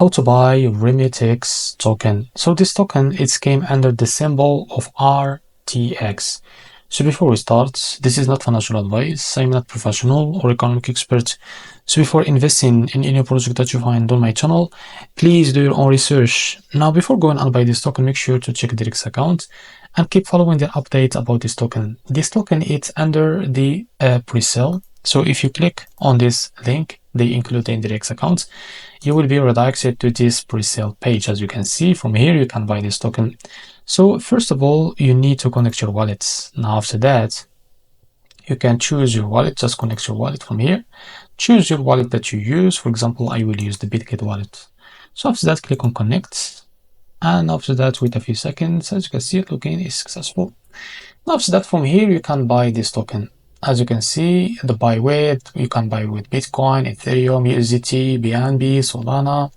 How to buy Remittix token. So this token, it came under the symbol of RTX. So before we start, this is not financial advice. I'm not professional or economic expert. So before investing in any project that you find on my channel, please do your own research. Now, before going and buy this token, make sure to check Direct's account and keep following the updates about this token. This token is under the pre-sale. So if you click on this link, they include the indirect account, you will be redirected to this pre-sale page. As you can see from here, you can buy this token. So first of all, you need to connect your wallets. Now after that, you can choose your wallet. Just connect your wallet from here. Choose your wallet that you use. For example, I will use the Bitget wallet. So after that, click on connect. And after that, wait a few seconds. As you can see, login is successful. Now after that, from here, you can buy this token. As you can see, the buy with, you can buy with Bitcoin, Ethereum, USDT, BNB, Solana,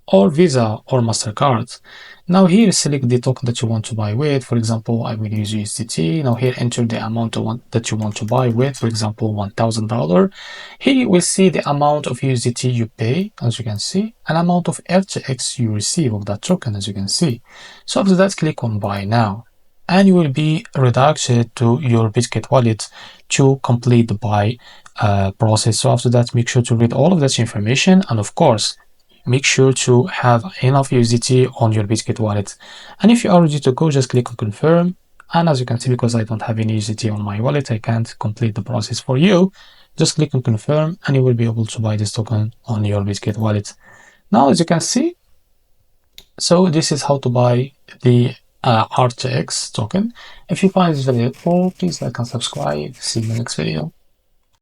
or Visa or MasterCard. Now here, select the token that you want to buy with. For example, I will use USDT. Now here, enter the amount that you want to buy with. For example, $1,000. Here you will see the amount of USDT you pay, as you can see, and amount of RTX you receive of that token, as you can see. So after that, click on buy now, and you will be redirected to your Bitget wallet to complete the buy process. So after that, make sure to read all of that information, and of course, make sure to have enough USDT on your Bitget wallet. And if you are ready to go, just click on confirm. And as you can see, because I don't have any USDT on my wallet, I can't complete the process for you. Just click on confirm and you will be able to buy this token on your Bitget wallet. Now, as you can see, so this is how to buy the RTX token. If you find this video helpful, please like and subscribe. See you in the next video.